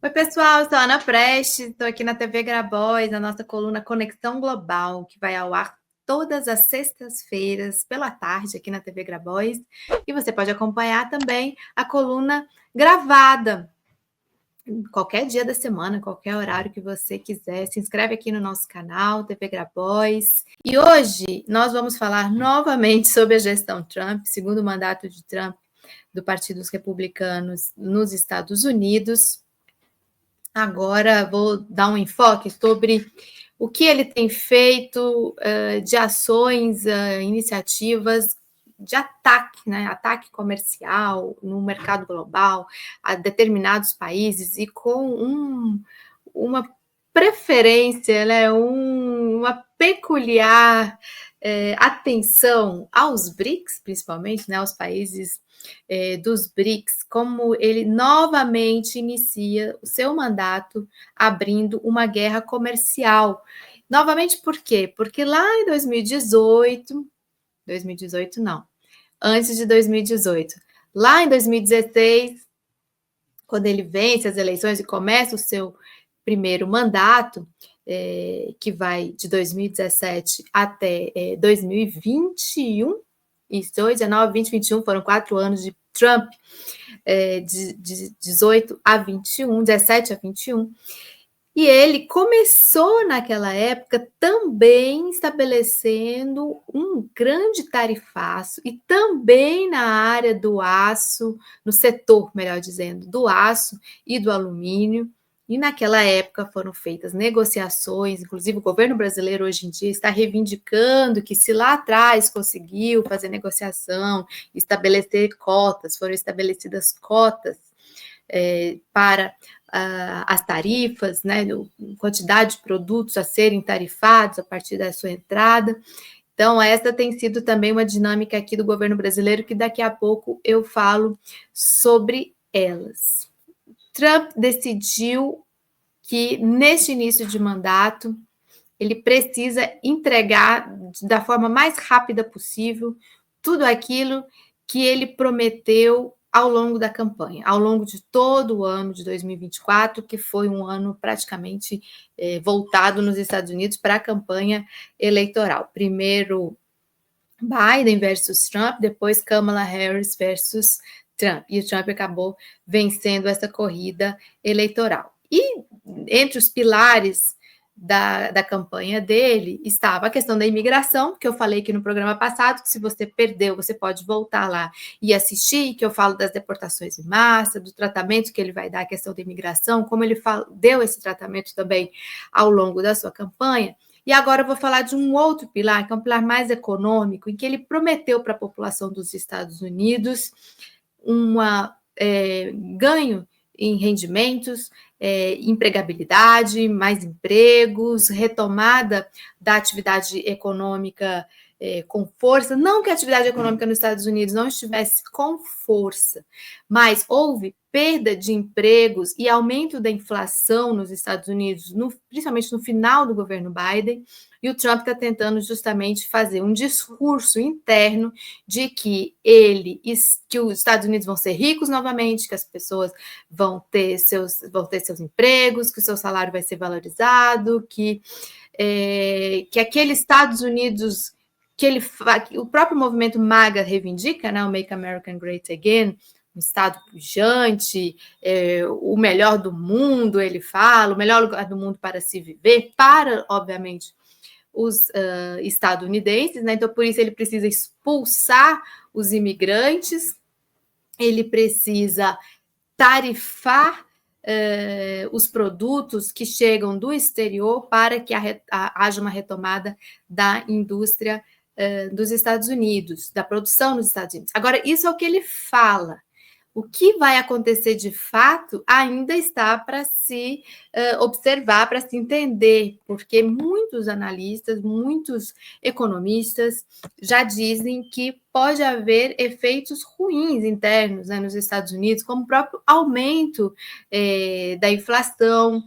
Oi, pessoal, eu sou a Ana Prestes, estou aqui na TV Grabois, na nossa coluna Conexão Global, que vai ao ar todas as sextas-feiras, pela tarde, aqui na TV Grabois. E você pode acompanhar também a coluna gravada, qualquer dia da semana, qualquer horário que você quiser. Se inscreve aqui no nosso canal, TV Grabois. E hoje nós vamos falar novamente sobre a gestão Trump, segundo mandato de Trump, do Partido dos Republicanos nos Estados Unidos. Agora vou dar um enfoque sobre o que ele tem feito de ações, iniciativas de ataque, né? Ataque comercial no mercado global, a determinados países e com uma preferência, né? Uma peculiar atenção aos BRICS, principalmente, né? Aos países dos BRICS, como ele novamente inicia o seu mandato abrindo uma guerra comercial. Novamente, por quê? Porque lá em 2018 não, antes de 2018, lá em 2016, quando ele vence as eleições e começa o seu primeiro mandato, que vai de 2017 até 2021, isso, 19, 20, 21, foram 4 anos de Trump, de 18 a 21, 17 a 21, e ele começou naquela época também estabelecendo um grande tarifaço e também na área do aço, no setor, melhor dizendo, do aço e do alumínio. E naquela época foram feitas negociações, inclusive o governo brasileiro hoje em dia está reivindicando que se lá atrás conseguiu fazer negociação, estabelecer cotas, foram estabelecidas cotas para as tarifas, né, quantidade de produtos a serem tarifados a partir da sua entrada. Então, essa tem sido também uma dinâmica aqui do governo brasileiro, que daqui a pouco eu falo sobre elas. Trump decidiu que, neste início de mandato, ele precisa entregar da forma mais rápida possível tudo aquilo que ele prometeu ao longo da campanha, ao longo de todo o ano de 2024, que foi um ano praticamente voltado nos Estados Unidos para a campanha eleitoral. Primeiro Biden versus Trump, depois Kamala Harris versus Trump. E o Trump acabou vencendo essa corrida eleitoral. E entre os pilares da campanha dele estava a questão da imigração, que eu falei aqui no programa passado, que se você perdeu, você pode voltar lá e assistir, que eu falo das deportações em massa, do tratamento que ele vai dar à questão da imigração, como ele deu esse tratamento também ao longo da sua campanha. E agora eu vou falar de um outro pilar, que é um pilar mais econômico, em que ele prometeu para a população dos Estados Unidos ganho em rendimentos, empregabilidade, mais empregos, retomada da atividade econômica com força. Não que a atividade econômica nos Estados Unidos não estivesse com força, mas houve perda de empregos e aumento da inflação nos Estados Unidos, principalmente no final do governo Biden, e o Trump está tentando justamente fazer um discurso interno de que que os Estados Unidos vão ser ricos novamente, que as pessoas vão ter seus empregos, que o seu salário vai ser valorizado, que aquele Estados Unidos que o próprio movimento MAGA reivindica, né, o Make America Great Again, um estado pujante, o melhor do mundo, ele fala, o melhor lugar do mundo para se viver, para, obviamente, os estadunidenses, né? Então, por isso, ele precisa expulsar os imigrantes, ele precisa tarifar os produtos que chegam do exterior para que haja uma retomada da indústria dos Estados Unidos, da produção nos Estados Unidos. Agora, isso é o que ele fala. O que vai acontecer de fato ainda está para se observar, para se entender, porque muitos analistas, muitos economistas já dizem que pode haver efeitos ruins internos, né, nos Estados Unidos, como o próprio aumento da inflação.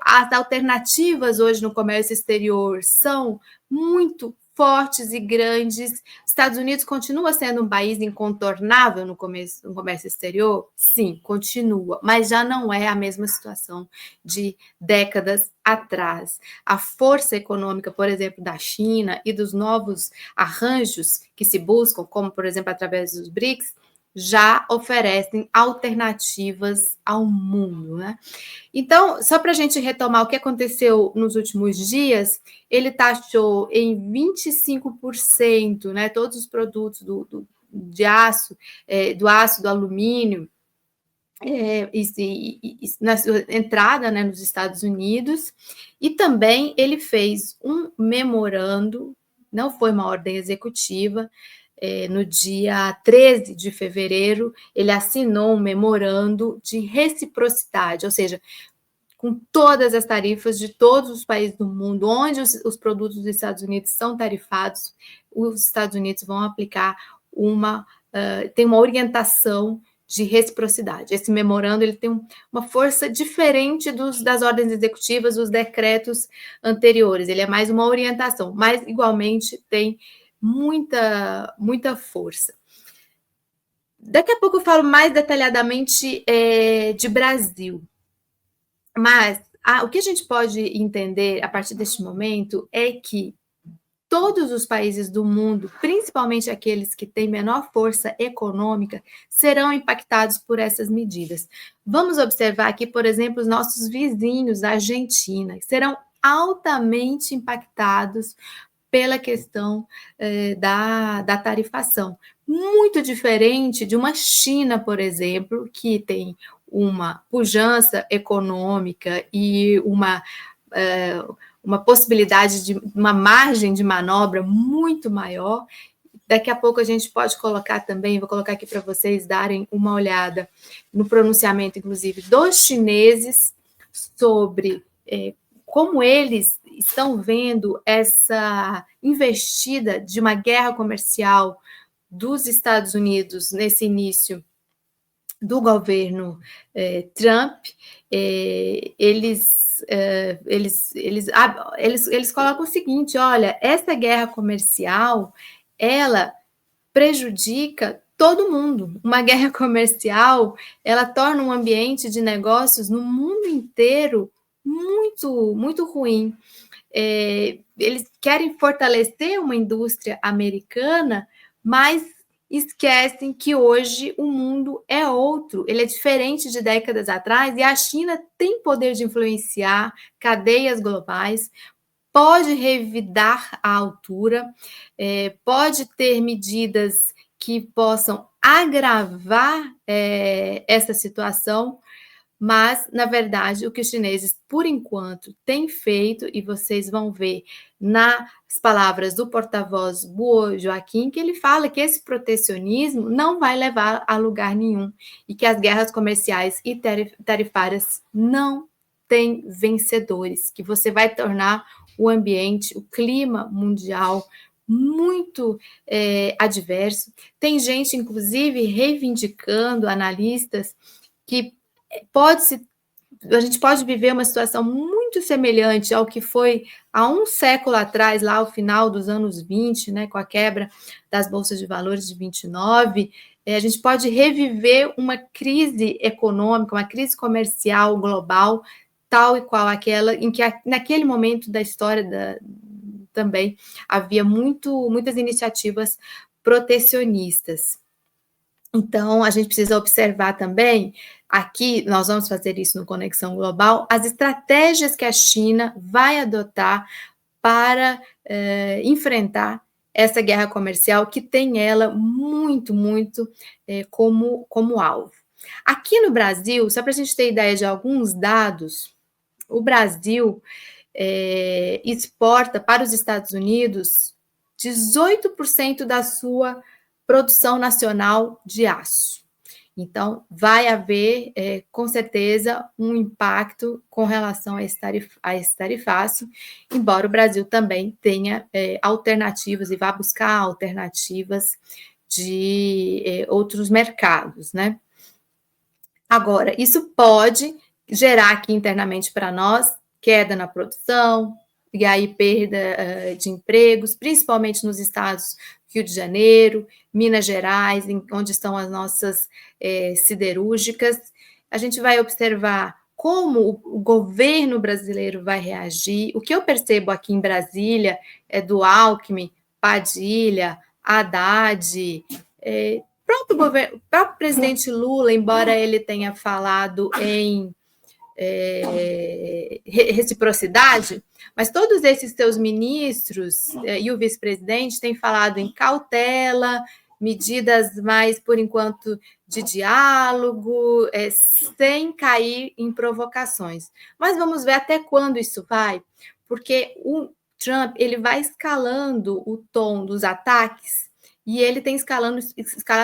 As alternativas hoje no comércio exterior são muito fortes e grandes. Estados Unidos continua sendo um país incontornável no comércio exterior? Sim, continua, mas já não é a mesma situação de décadas atrás. A força econômica, por exemplo, da China e dos novos arranjos que se buscam, como, por exemplo, através dos BRICS, já oferecem alternativas ao mundo, né? Então, só para a gente retomar o que aconteceu nos últimos dias, ele taxou em 25%, né, todos os produtos de aço, do aço, do alumínio, na sua entrada, né, nos Estados Unidos, e também ele fez um memorando, não foi uma ordem executiva, no dia 13 de fevereiro, ele assinou um memorando de reciprocidade, ou seja, com todas as tarifas de todos os países do mundo, onde os produtos dos Estados Unidos são tarifados, os Estados Unidos vão aplicar tem uma orientação de reciprocidade. Esse memorando ele tem uma força diferente das ordens executivas, dos decretos anteriores. Ele é mais uma orientação, mas igualmente tem muita força. Daqui a pouco eu falo mais detalhadamente de Brasil. Mas o que a gente pode entender a partir deste momento é que todos os países do mundo, principalmente aqueles que têm menor força econômica, serão impactados por essas medidas. Vamos observar aqui, por exemplo, os nossos vizinhos da Argentina, que serão altamente impactados pela questão da tarifação. Muito diferente de uma China, por exemplo, que tem uma pujança econômica e uma possibilidade de uma margem de manobra muito maior. Daqui a pouco a gente pode colocar também, vou colocar aqui para vocês darem uma olhada no pronunciamento, inclusive, dos chineses sobre como eles estão vendo essa investida de uma guerra comercial dos Estados Unidos nesse início do governo Trump. Eles colocam o seguinte: olha, essa guerra comercial ela prejudica todo mundo. Uma guerra comercial ela torna um ambiente de negócios no mundo inteiro muito ruim. Eles querem fortalecer uma indústria americana, mas esquecem que hoje o mundo é outro, ele é diferente de décadas atrás, e a China tem poder de influenciar cadeias globais, pode revidar a altura, pode ter medidas que possam agravar essa situação, mas, na verdade, o que os chineses, por enquanto, têm feito, e vocês vão ver nas palavras do porta-voz Guo Joaquim, que ele fala que esse protecionismo não vai levar a lugar nenhum e que as guerras comerciais e tarifárias não têm vencedores, que você vai tornar o ambiente, o clima mundial muito adverso. Tem gente, inclusive, reivindicando, analistas, que a gente pode viver uma situação muito semelhante ao que foi há um século atrás, lá ao final dos anos 20, né, com a quebra das bolsas de valores de 29, a gente pode reviver uma crise econômica, uma crise comercial global, tal e qual aquela em que naquele momento da história também havia muitas iniciativas protecionistas. Então, a gente precisa observar também, aqui nós vamos fazer isso no Conexão Global, as estratégias que a China vai adotar para enfrentar essa guerra comercial que tem ela muito como alvo. Aqui no Brasil, só para a gente ter ideia de alguns dados, o Brasil exporta para os Estados Unidos 18% da sua produção nacional de aço. Então, vai haver, com certeza, um impacto com relação a esse tarifácio, embora o Brasil também tenha alternativas e vá buscar alternativas de outros mercados, né? Agora, isso pode gerar aqui internamente para nós queda na produção, e aí perda de empregos, principalmente nos estados Rio de Janeiro, Minas Gerais, onde estão as nossas siderúrgicas. A gente vai observar como o governo brasileiro vai reagir. O que eu percebo aqui em Brasília é do Alckmin, Padilha, Haddad, próprio presidente Lula, embora ele tenha falado em reciprocidade, mas todos esses seus ministros e o vice-presidente têm falado em cautela, medidas mais, por enquanto, de diálogo, sem cair em provocações. Mas vamos ver até quando isso vai, porque o Trump ele vai escalando o tom dos ataques e ele tem escalado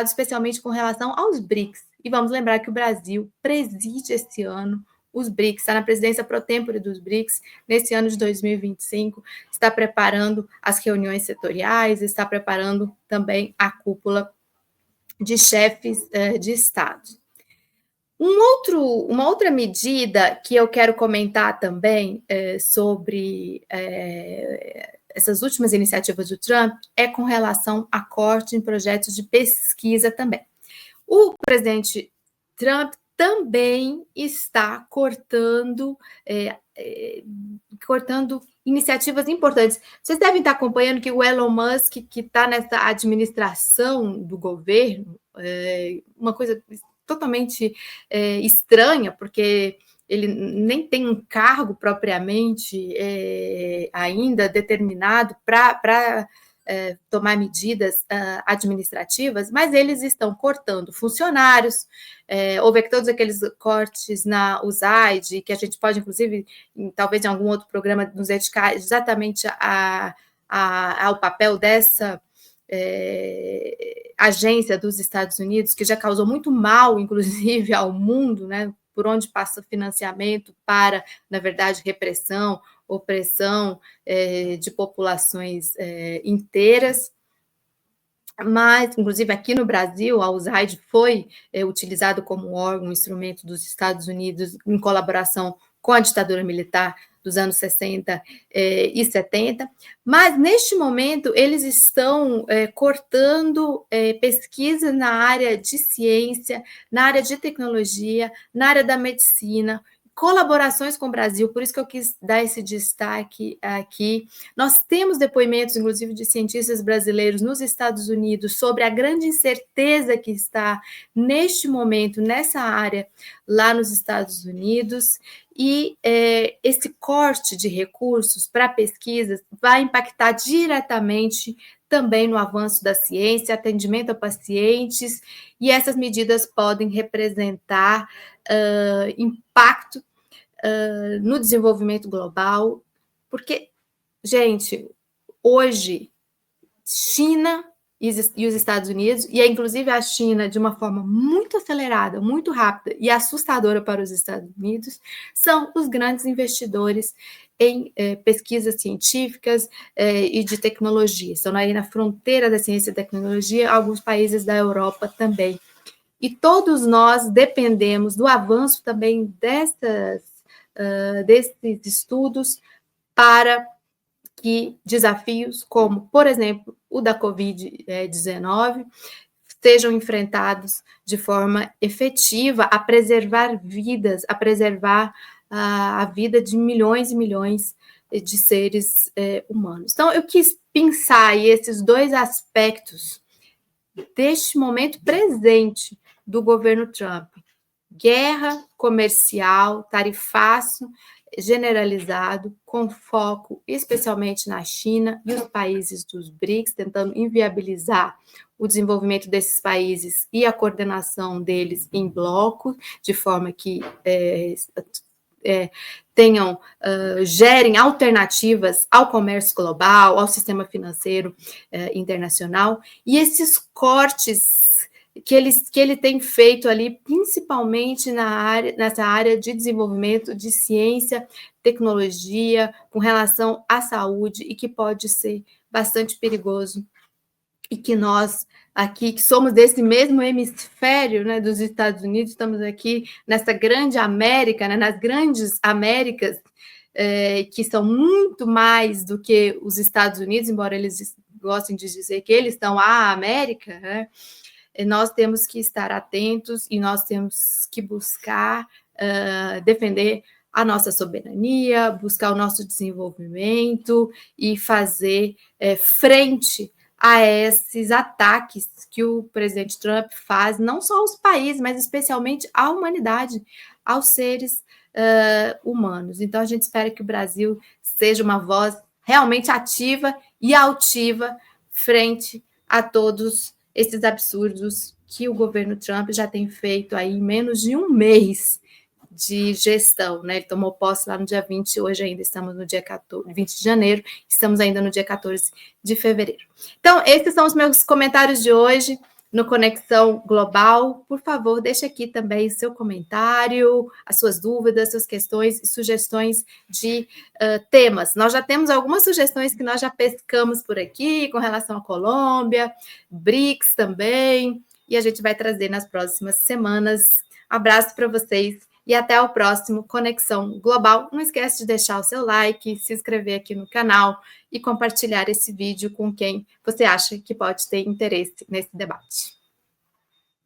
especialmente com relação aos BRICS. E vamos lembrar que o Brasil preside esse ano os BRICS, está na presidência pro tempore dos BRICS, nesse ano de 2025, está preparando as reuniões setoriais, está preparando também a cúpula de chefes de Estado. Uma outra medida que eu quero comentar também sobre essas últimas iniciativas do Trump é com relação a corte em projetos de pesquisa também. O presidente Trump também está cortando iniciativas importantes. Vocês devem estar acompanhando que o Elon Musk, que está nessa administração do governo, uma coisa totalmente estranha, porque ele nem tem um cargo propriamente ainda determinado para tomar medidas administrativas, mas eles estão cortando funcionários. Houve todos aqueles cortes na USAID, que a gente pode, inclusive, talvez em algum outro programa, nos dedicar exatamente ao papel dessa agência dos Estados Unidos, que já causou muito mal, inclusive, ao mundo, né? Por onde passa financiamento para, na verdade, repressão, opressão de populações inteiras. Mas, inclusive, aqui no Brasil, a USAID foi utilizado como órgão, instrumento dos Estados Unidos em colaboração com a ditadura militar dos anos 60 e 70, mas neste momento eles estão cortando pesquisa na área de ciência, na área de tecnologia, na área da medicina, colaborações com o Brasil, por isso que eu quis dar esse destaque aqui. Nós temos depoimentos, inclusive, de cientistas brasileiros nos Estados Unidos sobre a grande incerteza que está neste momento nessa área lá nos Estados Unidos, e esse corte de recursos para pesquisas vai impactar diretamente também no avanço da ciência, atendimento a pacientes, e essas medidas podem representar impacto no desenvolvimento global, porque, gente, hoje, China e os Estados Unidos, e inclusive a China de uma forma muito acelerada, muito rápida e assustadora para os Estados Unidos, são os grandes investidores em pesquisas científicas e de tecnologia. Estão aí na fronteira da ciência e tecnologia, alguns países da Europa também. E todos nós dependemos do avanço também desses estudos para que desafios como, por exemplo, o da Covid-19 sejam enfrentados de forma efetiva a preservar vidas, a preservar a vida de milhões e milhões de seres humanos. Então, eu quis pensar aí esses dois aspectos deste momento presente do governo Trump: guerra comercial, tarifaço generalizado, com foco especialmente na China e os países dos BRICS, tentando inviabilizar o desenvolvimento desses países e a coordenação deles em bloco, de forma que gerem alternativas ao comércio global, ao sistema financeiro internacional, e esses cortes que ele tem feito ali, principalmente nessa área de desenvolvimento de ciência, tecnologia, com relação à saúde, e que pode ser bastante perigoso, e que nós aqui, que somos desse mesmo hemisfério, né, dos Estados Unidos, estamos aqui nessa grande América, né, nas grandes Américas, que são muito mais do que os Estados Unidos, embora eles gostem de dizer que eles são a América, né? Nós temos que estar atentos e nós temos que buscar defender a nossa soberania, buscar o nosso desenvolvimento e fazer frente a esses ataques que o presidente Trump faz, não só aos países, mas especialmente à humanidade, aos seres humanos. Então, a gente espera que o Brasil seja uma voz realmente ativa e altiva frente a todos esses absurdos que o governo Trump já tem feito aí em menos de um mês de gestão, né? Ele tomou posse lá no dia 20, hoje ainda estamos no dia 14, 20 de janeiro, estamos ainda no dia 14 de fevereiro. Então, esses são os meus comentários de hoje no Conexão Global. Por favor, deixe aqui também seu comentário, as suas dúvidas, suas questões e sugestões de temas. Nós já temos algumas sugestões que nós já pescamos por aqui, com relação à Colômbia, BRICS também, e a gente vai trazer nas próximas semanas. Abraço para vocês e até o próximo Conexão Global. Não esquece de deixar o seu like, se inscrever aqui no canal e compartilhar esse vídeo com quem você acha que pode ter interesse nesse debate.